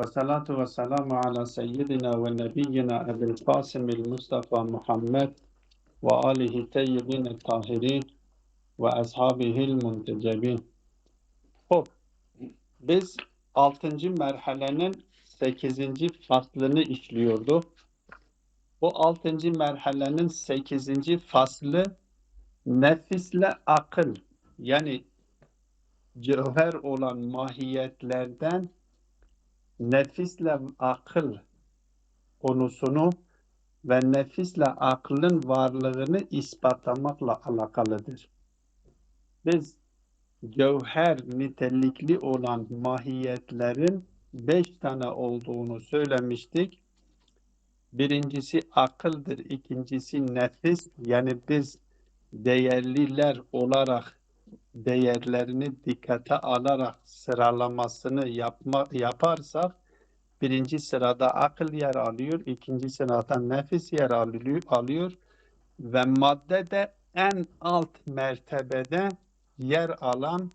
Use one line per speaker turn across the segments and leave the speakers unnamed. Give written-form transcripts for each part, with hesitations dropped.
Salatu ve selamu ala seyyidina ve nebiyyina Ebu'l Kasimil Mustafa Muhammed ve alihi teyyibin tahirin ve ashabihil muntecebin. Hop, biz 6. merhalenin 8. faslını işliyorduk. Bu 6. merhalenin 8. faslı nefisle akıl, yani cevher olan mahiyetlerden nefisle akıl konusunu ve nefisle aklın varlığını ispatlamakla alakalıdır. Biz cevher nitelikli olan mahiyetlerin 5 tane olduğunu söylemiştik. Birincisi akıldır, ikincisi nefis, yani biz değerliler olarak değerlerini dikkate alarak sıralamasını yaparsak birinci sırada akıl yer alıyor, ikinci sırada nefis yer alıyor ve madde de en alt mertebede yer alan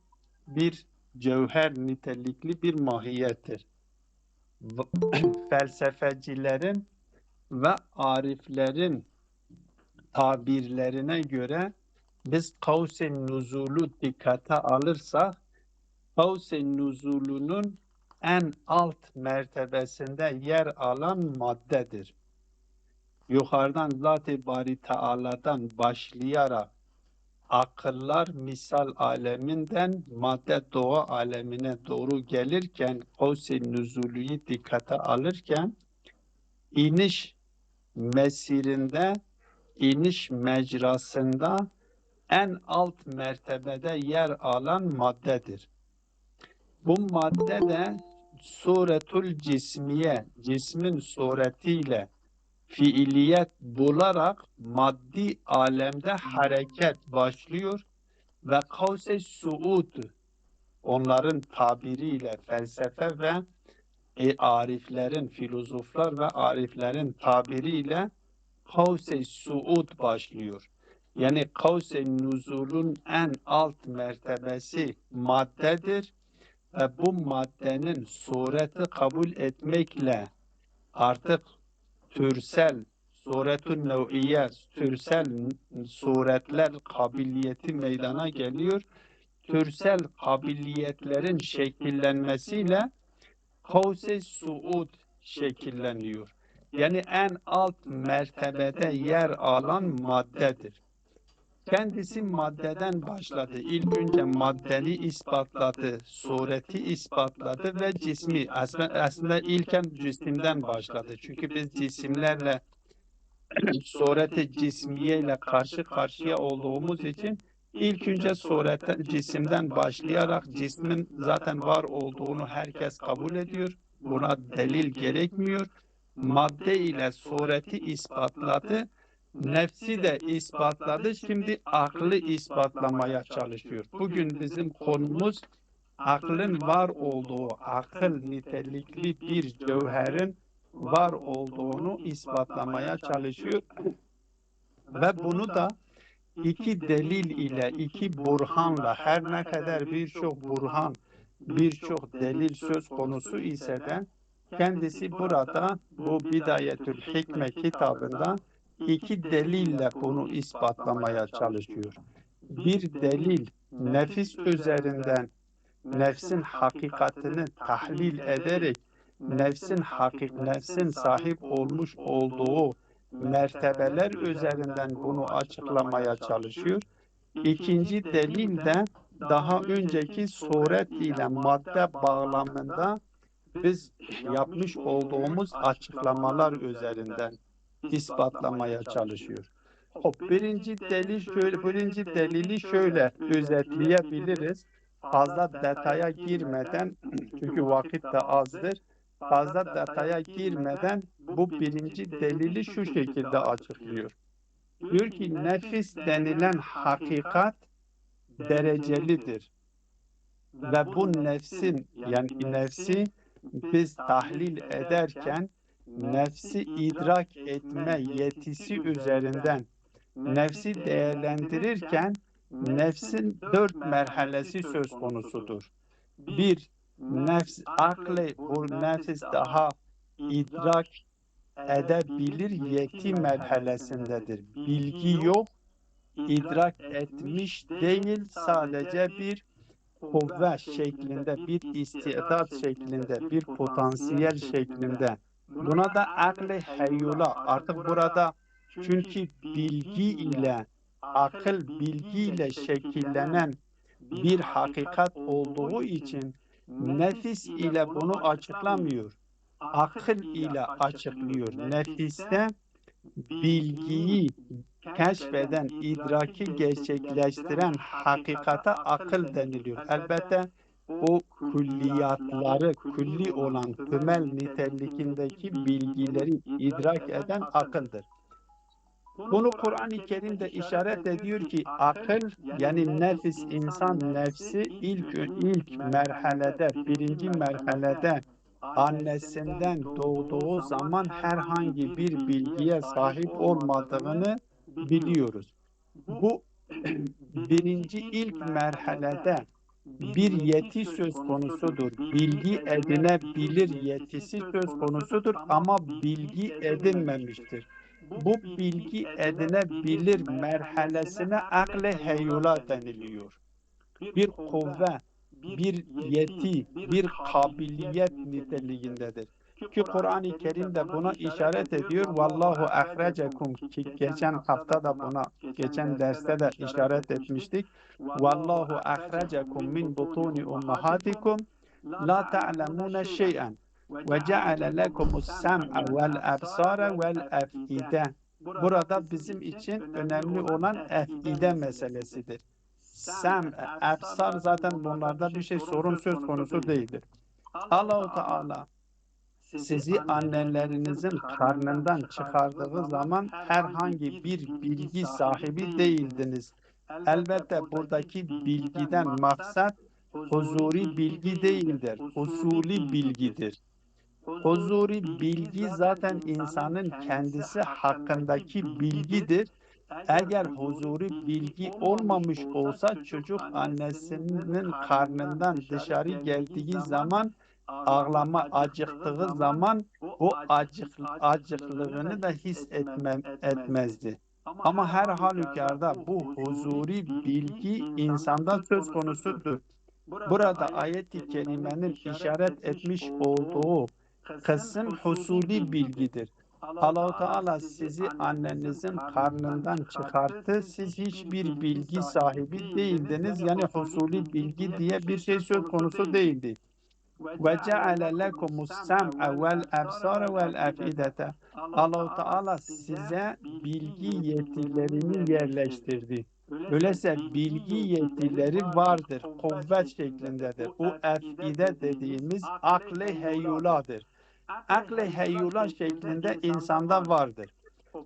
bir cevher nitelikli bir mahiyettir. Felsefecilerin ve ariflerin tabirlerine göre biz kavs-i nuzulu dikkate alırsak kavs-i nuzulunun en alt mertebesinde yer alan maddedir. Yukarıdan Zat-ı Bari Teala'dan başlayarak akıllar misal aleminden madde doğa alemine doğru gelirken kavs-i nuzulüyü dikkate alırken iniş mesirinde, iniş mecrasında en alt mertebede yer alan maddedir. Bu madde de suretul cismiye, cismin suretiyle fiiliyet bularak maddi alemde hareket başlıyor ve kavs-i suud, onların tabiriyle felsefe ve ariflerin, filozoflar ve ariflerin tabiriyle kavs-i suud başlıyor. Yani kavs-i nuzulun en alt mertebesi maddedir ve bu maddenin sureti kabul etmekle artık türsel, suretun nev'iyye, türsel suretler kabiliyeti meydana geliyor. Türsel kabiliyetlerin şekillenmesiyle kavs-i suud şekilleniyor. Yani en alt mertebede yer alan maddedir. Kendisi maddeden başladı. İlk önce maddeni ispatladı, sureti ispatladı ve cismi. Aslında ilken cisimden başladı. Çünkü biz cisimlerle sureti cismiye ile karşı karşıya olduğumuz için ilk önce surete, cisimden başlayarak cismin zaten var olduğunu herkes kabul ediyor. Buna delil gerekmiyor. Madde ile sureti ispatladı. Nefsi de ispatladı. Şimdi aklı ispatlamaya çalışıyor. Bugün bizim konumuz aklın var olduğu, akıl nitelikli bir cevherin var olduğunu ispatlamaya çalışıyor. Ve bunu da iki delil ile, iki burhanla, her ne kadar birçok burhan, birçok delil söz konusu ise de kendisi burada bu Bidayetül Hikme kitabında iki delille bunu ispatlamaya çalışıyor. Bir delil nefis üzerinden nefsin hakikatini tahlil ederek nefsin sahip olmuş olduğu mertebeler üzerinden bunu açıklamaya çalışıyor. İkinci delil de daha önceki suret ile madde bağlamında biz yapmış olduğumuz açıklamalar üzerinden ispatlamaya çalışıyor. Birinci delili şöyle özetleyebiliriz. Fazla detaya girmeden, çünkü vakit de azdır, fazla detaya girmeden bu birinci delili şu şekilde açıklıyor. Diyor ki nefis denilen hakikat derecelidir. Ve bu nefsin, yani nefsi biz tahlil ederken nefsi idrak etme yetisi üzerinden nefsi değerlendirirken nefsin 4 merhalesi söz konusudur. Bir, nefs, akli bu nefis daha idrak edebilir yeti merhalesindedir. Bilgi yok, idrak etmiş değil, sadece bir kuvve şeklinde, bir istidat şeklinde, bir potansiyel şeklinde. Buna da akli heyula. Artık burada çünkü bilgi ile, akıl bilgiyle şekillenen bir hakikat olduğu için nefis ile bunu açıklamıyor. Akıl ile açıklıyor. Nefiste bilgiyi keşfeden, idraki gerçekleştiren hakikate akıl deniliyor. Elbette o külliyatları, külli olan tümel nitelikindeki bilgileri idrak eden akıldır. Bunu Kur'an-ı Kerim'de işaret ediyor ki akıl yani nefis, insan nefsi ilk merhalede, birinci merhalede annesinden doğduğu zaman herhangi bir bilgiye sahip olmadığını biliyoruz. Bu birinci ilk merhalede bir yeti söz konusudur. Bilgi edinebilir yetisi söz konusudur ama bilgi edinmemiştir. Bu bilgi edinebilir merhalesine akle heyula deniliyor. Bir kuvve, bir yeti, bir kabiliyet niteliğindedir. Ki Kur'an-ı Kerim de buna işaret ediyor. Vallahu ahrecekum ki geçen hafta da buna, geçen derste de işaret etmiştik. Vallahu ahrecekum min butuni ummahatikum la ta'lemune şey'en ve ceale lekumus sem'a vel absara vel ef'ide. Burada bizim için önemli olan ef'ide meselesidir. Sem, absar zaten bunlarda bir şey sorun söz konusu değildir. Allah-u Teala sizi annelerinizin karnından çıkardığı zaman herhangi bir bilgi sahibi değildiniz. Elbette buradaki bilgiden maksat huzuri bilgi değildir, husuli bilgidir. Huzuri bilgi zaten insanın kendisi hakkındaki bilgidir. Eğer huzuri bilgi olmamış olsa çocuk annesinin karnından dışarı geldiği zaman ağlama, acıktığı zaman o acıklığını da etmezdi. Ama her halükarda bu huzuri bilgi insanda söz konusudur. Burada ayet-i kerimenin işaret etmiş olduğu kısım husuli bilgidir. Allah-u Teala sizi annenizin karnından çıkarttı. Siz hiçbir bilgi sahibi değildiniz. Yani husuli bilgi diye bir şey söz konusu değildi. Ve ceale lekumus sem'a vel absara vel afidete. Allah-u Teala size bilgi yetilerini yerleştirdi. Öyleyse bilgi yetileri vardır, kuvvet şeklindedir. Bu efide dediğimiz akli heyuladır. Akli heyula şeklinde insanda vardır.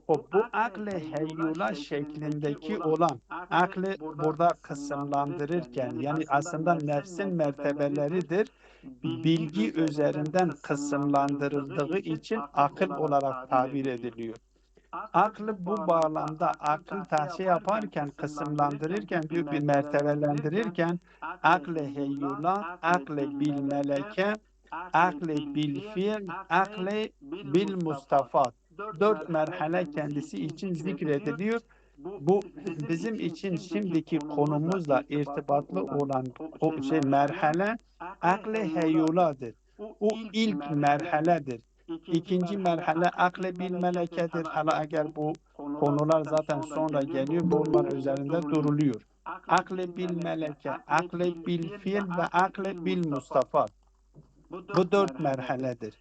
Bu akli heyula şeklindeki olan akli burada kısımlandırırken yani aslında nefsin mertebeleridir. Bilgi üzerinden kısımlandırıldığı için akıl olarak tabir ediliyor. Aklı bu bağlamda akıl tahsiye yaparken, kısımlandırırken, diyor bir mertebelendirirken akle heyyula, akle bil meleke, akle bil fiil, akle bil mustafat. Dört merhale kendisi için zikrediliyor. Bu bizim için şimdiki konumuzla irtibatlı olan o merhale akle heyyuladır. O ilk merhaledir. İkinci merhale akle bil melekedir. Hala eğer bu konular zaten sonra geliyor, bunlar üzerinde duruluyor. Akle bil meleke, akle bil fiil ve akle bil mustafat. Bu dört merhaledir.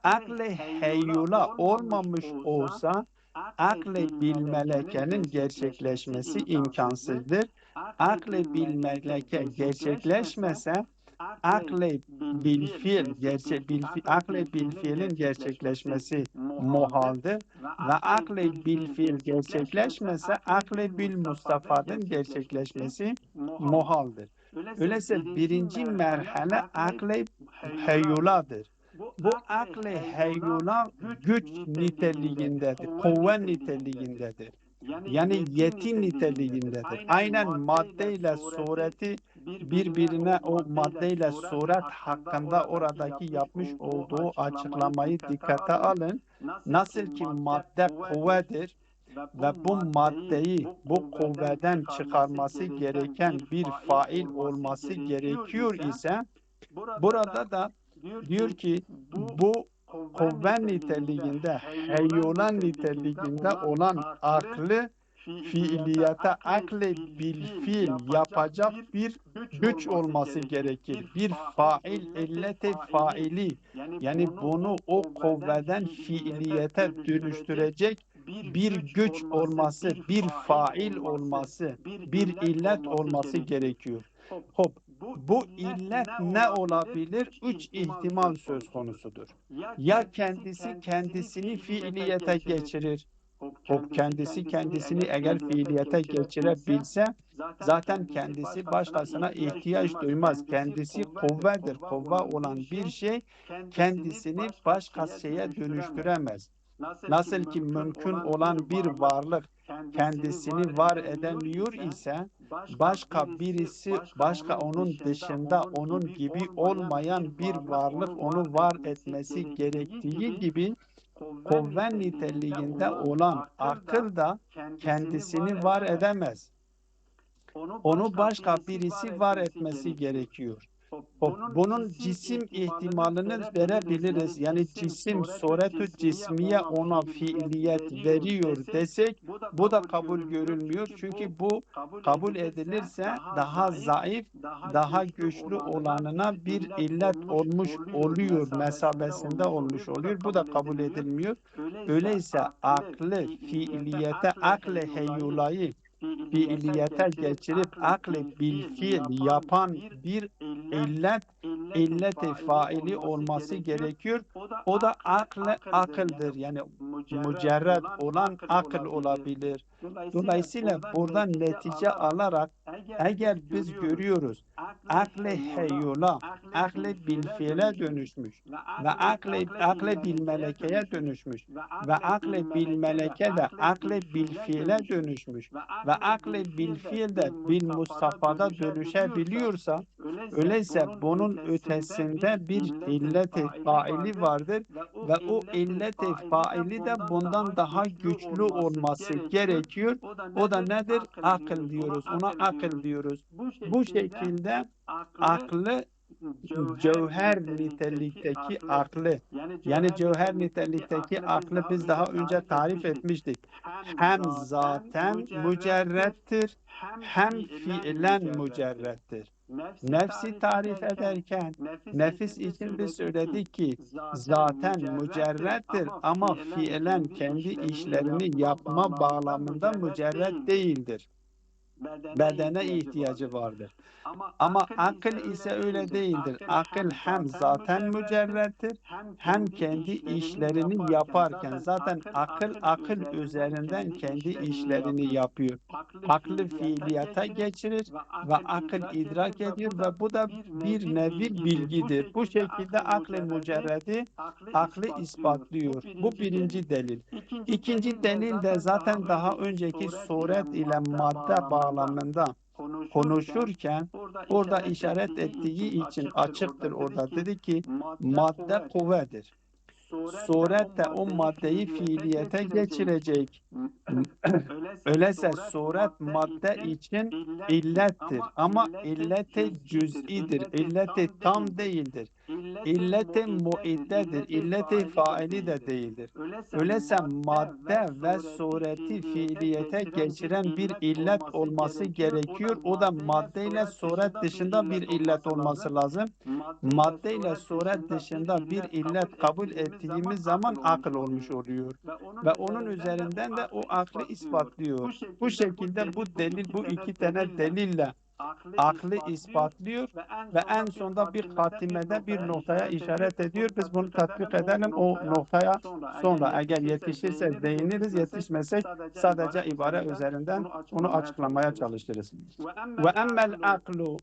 Akle heyyula olmamış olsa akle bil melekenin gerçekleşmesi imkansızdır. Akle bil meleke gerçekleşmese akle bil fiil akle bil fiilin gerçekleşmesi muhaldir ve akle bil fiil gerçekleşmese akle bil mustafadın gerçekleşmesi muhaldir. Öyleyse birinci merhale akle heyyuladır. Bu akle heyyula güç niteliğindedir, kuvve niteliğindedir. Yani yeti niteliğindedir. Aynen maddeyle sureti birbirine, o maddeyle suret hakkında oradaki yapmış olduğu açıklamayı dikkate alın. Nasıl ki madde kuvvedir ve bu maddeyi bu kuvveden çıkarması gereken bir fail olması gerekiyor ise, burada da diyor ki bu kuvve niteliğinde, heyolan niteliğinde olan aklı fiiliyete, akle bil fiil yapacak bir güç olması gerekir. Bir fail, illeti faili, yani bunu o kuvveden fiiliyete dönüştürecek bir güç olması, bir fail olması, bir illet olması gerekiyor. Hop, bu illet ne olabilir? Üç ihtimal söz konusudur. Ya kendisi kendisini fiiliyete geçirir. O kendisi kendisini eğer fiiliyete geçirebilse, zaten kendisi başkasına ihtiyaç duymaz. Kendisi kuvvedir. Kuvve olan bir şey kendisini başka şeye dönüştüremez. Nasıl ki mümkün olan bir varlık kendisini var edemiyor ise, başka birisi, başka onun dışında onun gibi olmayan bir varlık onu var etmesi gerektiği gibi, kuvve niteliğinde olan akıl da kendisini var edemez. Onu başka birisi var etmesi gerekiyor. Bunun cisim ihtimalini verebiliriz. Yani cisim, suretü cismiye ona fiiliyet veriyor desek, bu da kabul görülmüyor. Çünkü bu kabul edilirse daha zayıf, daha güçlü olanına bir illet olmuş oluyor, mesabesinde olmuş oluyor. Bu da kabul edilmiyor. Öyleyse aklı, fiiliyete, akle heyulayı fiiliyete geçirip akli bil fiil yapan bir illet, illeti faili olması gerekiyor. O da akıldır. Yani mücerred olan akıl olabilir. Dolayısıyla buradan netice alarak, eğer biz görüyoruz akli heyula, akli bil fiile dönüşmüş ve akli bil melekeye dönüşmüş ve akli bil meleke de akli bil fiile dönüşmüş ve akli bil fiil de bil Mustafa'da dönüşebiliyorsa, öyleyse bunun ötesinde bir illeti faili vardır ve o illeti faili de bundan daha güçlü olması gerekiyor. O da nedir? Akıl diyoruz. Ona akıl diyoruz. Bu şekilde aklı, cevher nitelikteki aklı, yani cevher nitelikteki aklı biz daha önce tarif etmiştik. Hem zaten mücerrettir, hem fiilen mücerrettir. Nefsi tarif ederken nefis için biz söyledik ki zaten mücerrettir ama fiilen kendi işlerini yapma bağlamında mücerret değildir. Bedene ihtiyacı vardır. Ama akıl ise öyle değildir. Akıl hem zaten mücerrettir, hem kendi işlerini yaparken, zaten akıl üzerinden kendi işlerini yapıyor. Aklı fiiliyata geçirir ve akıl idrak ediyor ve bu da bir nevi bilgidir. Bu şekilde aklı mücerredi aklı ispatlıyor. Bu birinci delil. İkinci delil de zaten daha önceki suret ile madde bağlamında konuşurken orada işaret ettiği için açıktır. Orada dedi ki madde kuvvedir. Suret de o maddeyi fiiliyete geçirecek. Öyleyse suret madde için illettir ama illeti cüz'idir. İlleti tam değildir. İlleti muiddedir. İlleti faili de değildir. Öyleyse madde ve sureti fiiliyete geçiren bir illet olması gerekiyor. O da madde ile suret dışında bir illet olması lazım. Madde ile suret dışında bir illet kabul ettiğimiz zaman akıl olmuş oluyor. Ve onun üzerinden de o aklı ispatlıyor. Bu şekilde bu delil, bu iki tane delille aklı ispatlıyor ve en sonunda bir hatimede bir noktaya işaret ediyor. Biz bunu tatbik edelim o noktaya sonra eğer yetişirse değiniriz, yetişmesek sadece ibare üzerinden onu açıklamaya çalışırız. Ve emmel aklu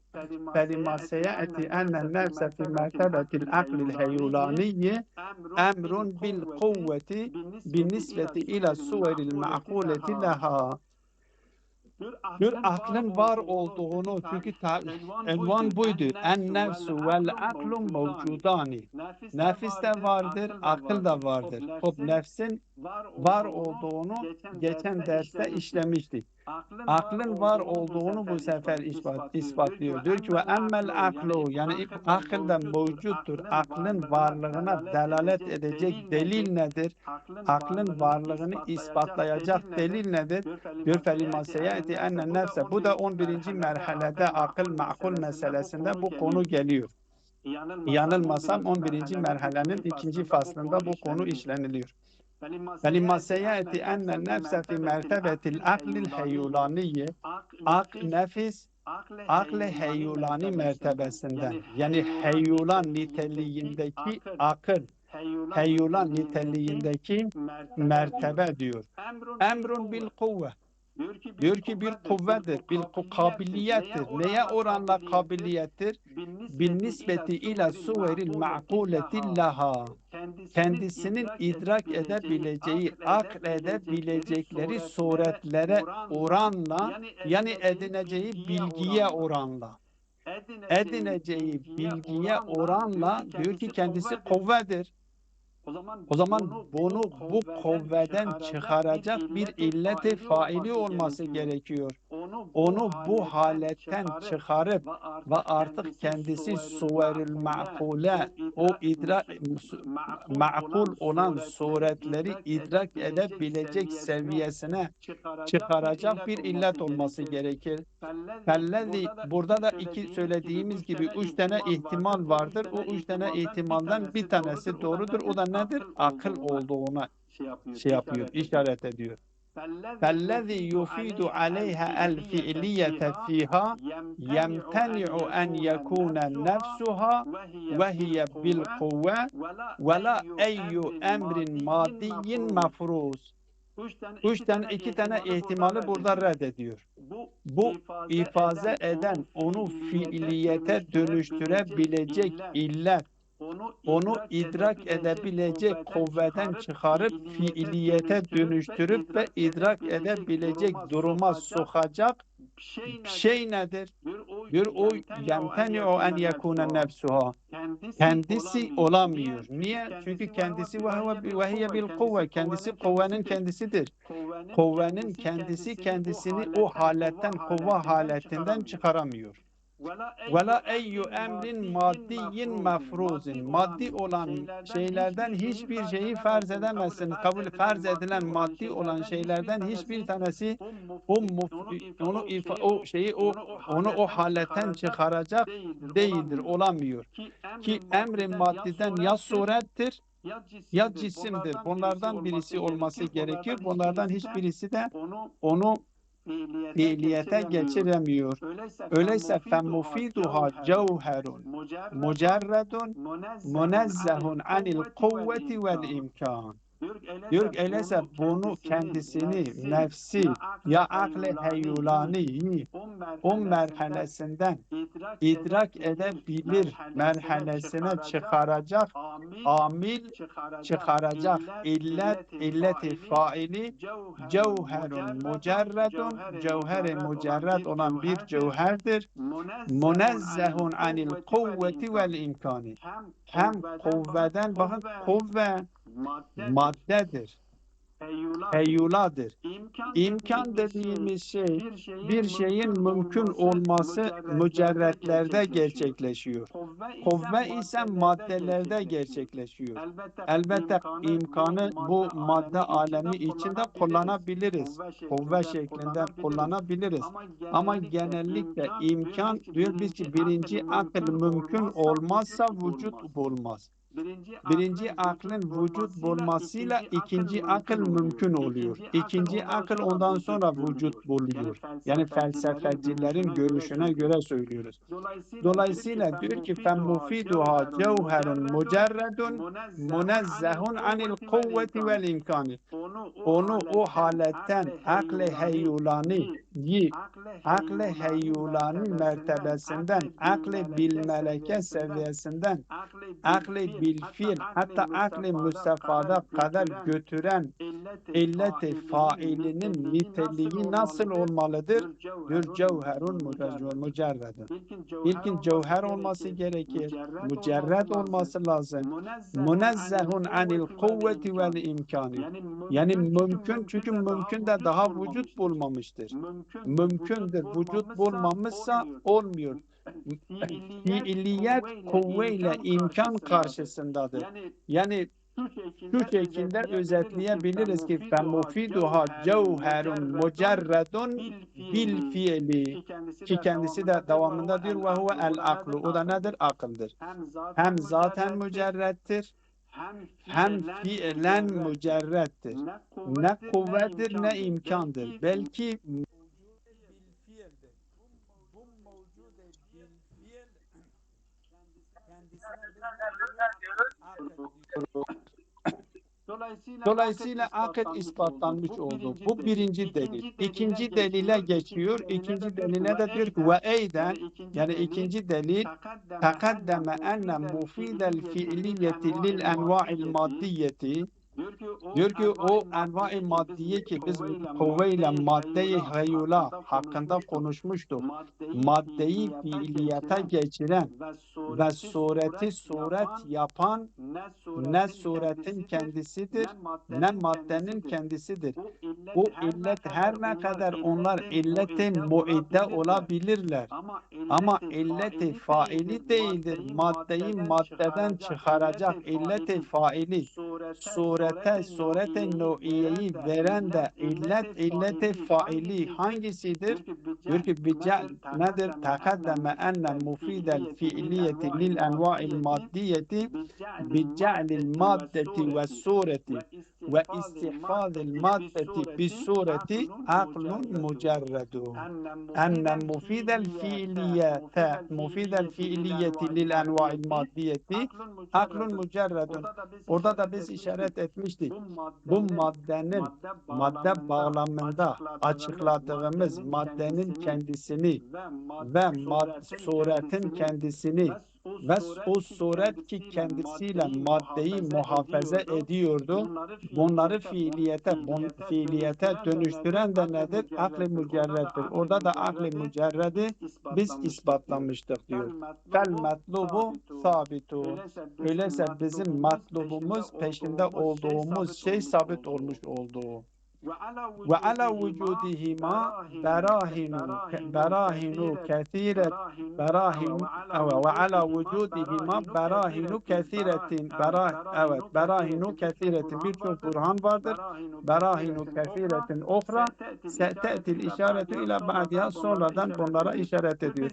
فلما سيأتي أن النفس في مرتبة العقل الهيولاني أمر بالقوة بالنسبة إلى الصور المعقولة لها. Bir aklın var olduğunu çünkü envan buydu. En nefsu vel aklun mevcudani. Nefis de vardır, akıl da vardır. Hop nefsin var olduğunu geçen derste işlemiştik. Aklın var olduğunu bu sefer ispatlıyor. Diyor ki ve emmel aklu yani akıl da mevcuttur. Aklın varlığına delalet edecek delil nedir? Aklın varlığını ispatlayacak delil nedir? Diyor felima seyati enne nefse. Bu da 11. merhalede akıl makul meselesinde bu konu geliyor. Yanılmasam 11. merhalenin 2. faslında bu konu işleniliyor. فَلِمَّا سَيَأْتِ اَنَّ النَّفْسَ فِي مَرْتَبَةِ الْعَقْلِ الْهَيُّلَانِيِّ nefis, akl-ı heyulani mertebesinden yani heyulan niteliğindeki akıl, heyulan niteliğindeki mertebe diyor. Emrun bil kuvve. Diyor ki bir kuvvedir, bir kabiliyettir. Neye oranla kabiliyettir? Bin nispeti ila suveril ma'kuleti laha. Kendisinin idrak edebileceği, akledebilecekleri suretlere oranla, yani edineceği bilgiye oranla. Edineceği bilgiye oranla diyor ki kendisi kuvvedir. O zaman bunu bu kuvveden çıkaracak bir illeti faili olması gerekiyor. Onu bu haletten çıkarıp ve artık kendisi suverül ma'kule o idrak ma'kul olan suretleri idrak edebilecek seviyesine çıkaracak bir illet olması gerekir. Fellezi burada da iki söylediğimiz gibi 3 tane ihtimal vardır. O 3 tane ihtimalden bir tanesi doğrudur. O da nedir? Akıl olduğuna şey yapıyor, işaret ediyor. فَالَّذِي يُفِيدُ عَلَيْهَا الْفِعْلِيَّةَ فِيهَا يَمْتَنِعُ أَنْ يَكُونَ نَفْسُهَا وَهِيَ بِالْقُوَّةِ وَلَا أَيُّ أَمْرٍ مَادِيٍّ مَفْرُوزٍ. 2 tane ihtimali burada reddediyor. Bu ifade eden onu fiiliyete dönüştürebilecek illet, onu idrak edebilecek kuvveden çıkarıp fiiliyete dönüştürüp ve idrak edebilecek duruma sokacak şey nedir? Diyor o yemteni'u en yekune nefsuha. Kendisi olamıyor. Niye? Çünkü kendisi ve hiye bil kuvve. Kendisi kuvvenin kendisidir. Kuvvenin kendisi kendisini o haletten, kuvve haletinden çıkaramıyor. وَلَا اَيُّ emrin maddiyin mefruzin. Maddi olan şeylerden hiçbir şeyi farz edemezsin. Farz edilen maddi olan şeylerden hiçbir tanesi onu o haletten çıkaracak değildir, olamıyor. Ki emri maddiden ya surettir ya cisimdir. Bunlardan birisi olması gerekir. Bunlardan hiçbirisi de onu fiiliyete geçiremiyor. Öyleyse femmufiduha cevherun mucerredun munezzehun anil kuvveti vel imkan. Diyor ki öyleyse bunu kendisini, nefsi ya akle heyulani o merhalesinden idrak edebilir merhalesine çıkaracak amil, çıkaracak illeti faili cevherun mucerredun, cevher-i mucerred olan bir cevherdir. Munezzehun anil kuvveti vel imkani. Hem kuvveden, bakın kuvve maddedir. Heyuladır. İmkan dediğimiz şey bir şeyin mümkün olması mücerretlerde gerçekleşiyor. Kuvve ise maddelerde gerçekleşiyor. Elbette imkanı bu madde alemi içinde kullanabiliriz. Kuvve şeklinde kullanabiliriz. Ama genellikle imkan diyor biz ki birinci akıl mümkün olmazsa vücut olmaz. Birinci aklın vücut bulmasıyla ikinci akıl mümkün oluyor. İkinci akıl ondan sonra vücut buluyor. Yani felsefecilerin görüşüne göre söylüyoruz. Dolayısıyla diyor ki فَمُفِيدُهَا جَوْهَرٌ مُجَرَّدٌ مُنَزَّهٌ عَنِ الْقُوَّةِ وَالْاِمْكَانِ. Onu o haletten akle heyulani mertebesinden, akle bilmeleke seviyesinden, akli bil fiil, hatta akli müstefada kadar götüren illeti failinin niteliği nasıl olmalıdır? Diyor cevherun mücerredun. İlkin cevher olması gerekir. Mücerred olması lazım. Münezzehun anil kuvveti vel imkani. Yani mümkün, çünkü mümkün de daha vücut bulmamıştır. Mümkündür. Vücut bulmamışsa olmuyor. Fiiliyet kuvveyle imkan karşısındadır. Yani şu şekilde özetleyebiliriz ki فَمُفِيدُهَا جَوْهَرٌ مُجَرَّدٌ bil fiili, ki kendisi de devamında diyor ve huve el aklu. O da nedir? Akıldır. Hem zaten mücerrettir, hem fiilen mücerrettir. Ne kuvvettir ne imkandır. Belki bil fiildir. Bu mevcude bil fiil kendisine biz ne diyoruz? Akıl diyoruz. Dolayısıyla akıl ispatlanmış oldu. Bu birinci delil. İkinci delile geçiyor. İkinci delile de diyor ki ve eyden, yani ikinci delil takaddeme enne mufidel fiiliyeti lil enva'il maddiyeti. Diyor ki o enva-i maddiye ki biz kuvveyle madde-i hayula hakkında konuşmuştuk. Maddeyi fiiliyata geçiren ve sureti suret yapan ne suretin kendisidir, ne maddenin kendisidir. O illet her ne kadar onlar illeti muidde olabilirler. Ama illeti faili değildir. Maddeyi maddeden çıkaracak illeti faili. Surete nu'iyeyi veren de illeti faili hangisidir? Diyor ki nedir? Takaddeme enne mufidel fiiliyeti lil enva'il maddiyeti bi'ce'lil maddeti ve sureti ve istihfazil maddeti bis sureti aklun mucerredun. Enne mufidel fiiliyeti lil enva'il maddiyeti aklun mucerredun. Orada da biz işaret etmiştik. Bu maddenin madde bağlamında açıkladığımız maddenin kendisini ve suretin kendisini ve o suret ki kendisiyle maddeyi muhafaza ediyordu. Bunları fiiliyete dönüştüren de nedir? Akli mücerrettir. Orada da akli mücerredi biz ispatlamıştık diyor. Fel metlubu sabitun. Öyleyse bizim matlubumuz, peşinde olduğumuz şey sabit olmuş oldu. Ve ala vücudihima berahinu kesiret berahin ve ala vücudihima berahinu kesiretin berahinu kesiretin birçok burhan vardır. Berahinu kesiretin ohra te'til işaretu ila ba'diha, sonradan bunlara işaret ediyor.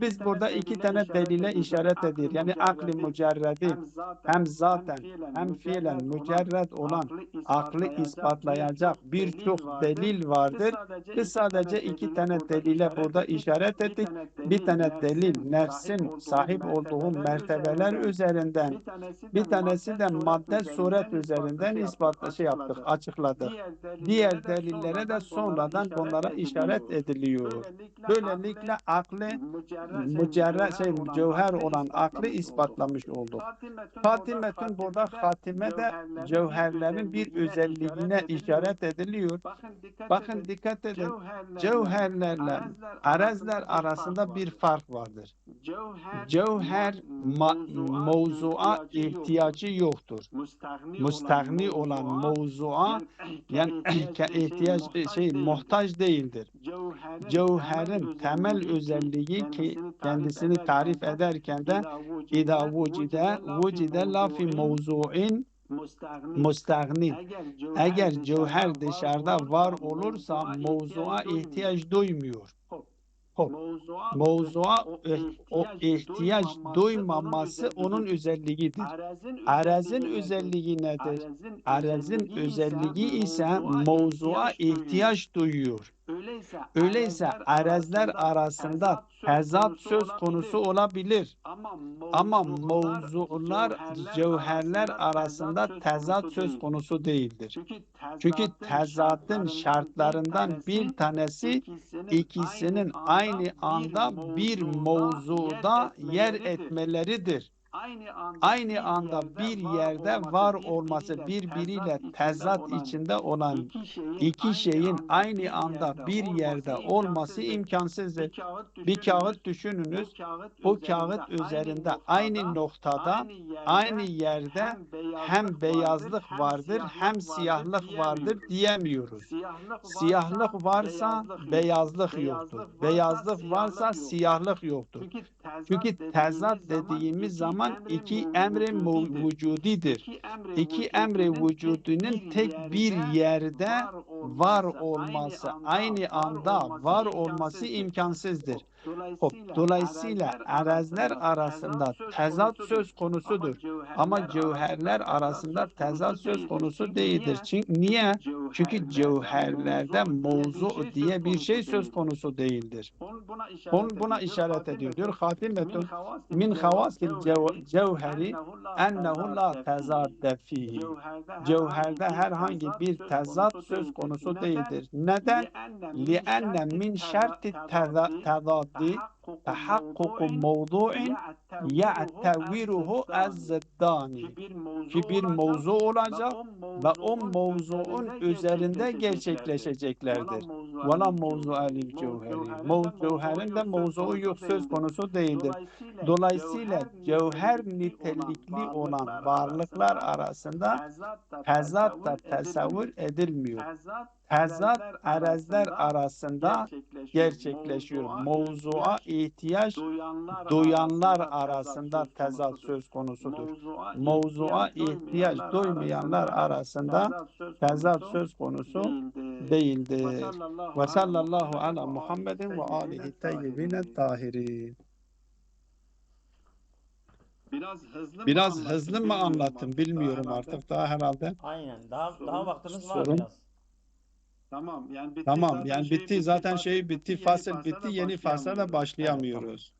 Biz burada iki tane delile işaret ediyor. Yani akli mücerredi hem zaten hem fiilen mücerred olan aklı ispatlayacak birçok delil vardır. Biz sadece iki tane delile burada işaret ettik. Bir tane delil nefsin sahip olduğu mertebeler üzerinden, bir tanesi de madde suret üzerinden yaptık, açıkladık. Diğer delillere de sonradan bunlara işaret ediliyor. Böylelikle aklı cevher olan aklı ispatlamış olduk. Hatimetün, burada hatime de cevherlerin bir özelliğine işaret ediliyor. Bakın dikkat edin. Cevherlerle arezler arasında bir fark vardır. Cevher mevzua ihtiyacı yoktur. Müstahni olan mevzua yani muhtaç değildir. Cevherin temel özelliği ki kendisini tarif ederken de İza vucide la fi mevzu'in müstahnin. Eğer cevher dışarıda var olursa mevzu'a ihtiyaç duymuyor. Hop.
Mevzua
Mevzua o
ihtiyaç
ihtiyaç duymaması onun
özelliğidir.
özelliğidir.
Arezin
Arezin
özelliği nedir?
özelliği nedir?
Arezin
Arezin
özelliği ise
özelliği ise
mevzua
mevzua
ihtiyaç duyuyor.
ihtiyaç duyuyor.
Öyleyse
Öyleyse
arezler
arezler
arasında
arasında
tezat söz
tezat
konusu
söz konusu
olabilir.
olabilir.
Ama
Ama
mevzular
mevzular
cevherler
cevherler
arasında tezat
arasında
söz
tezat
konusu
söz
değil.
konusu değildir.
Çünkü
Çünkü
tezatın
tezatın şartlarından bir tanesi ikisinin aynı anda bir mevzuda yer etmeleridir. Aynı anda bir yerde var olması, birbiriyle tezat içinde olan iki şeyin aynı anda bir yerde olması imkansızdır. Bir kağıt düşününüz. O kağıt üzerinde aynı noktada, aynı yerde hem beyazlık vardır hem siyahlık vardır diyemiyoruz. Siyahlık varsa beyazlık yoktur. Beyazlık varsa siyahlık yoktur. Çünkü tezat dediğimiz zaman iki emrin vücudidir. İki emri vücudunun tek bir yerde var olması, aynı anda var olması imkansızdır. Dolayısıyla arezler arasında tezat söz konusudur. Ama cevherler arasında tezat söz konusu değildir. Çünkü niye? Çünkü cevherlerde mevzu diye bir şey söz konusu değildir. Buna işaret ediyor. Diyor hatimetun min havasil cevheri ennehu la tezadde fihi. Cevherde herhangi bir tezat söz konusu değildir. Neden? لِأَنَّ min şerti tezaddi tahakkuku mevdu'in ya'teviruhu ez-ziddani. Ki bir mevzu olacak ve o mevzuun üzerinde gerçekleşeceklerdir. وَلَا مَوْضُعَ لِلْجَوْهَرِ. Cevherin de mevzuu yok, söz konusu değildir. Dolayısıyla cevher nitelikli olan varlıklar arasında tezat da tasavvur edilmiyor. Tezat arezler arasında gerçekleşiyor. Mevzua ihtiyaç duyanlar arasında tezat söz konusudur. Mevzua ihtiyaç duymayanlar arasında tezat söz konusu değildir. Ve sallallahu ala Muhammedin ve alihi tayyibine tahirin. Biraz hızlı mı anlattım bilmiyorum artık daha herhalde.
Aynen. Daha vaktimiz var
Sorun.
biraz.
Tamam yani
Tamam yani bitti zaten şey bitti, fasıl bitti, yeni fasla da
Evet, tamam.
başlayamıyoruz.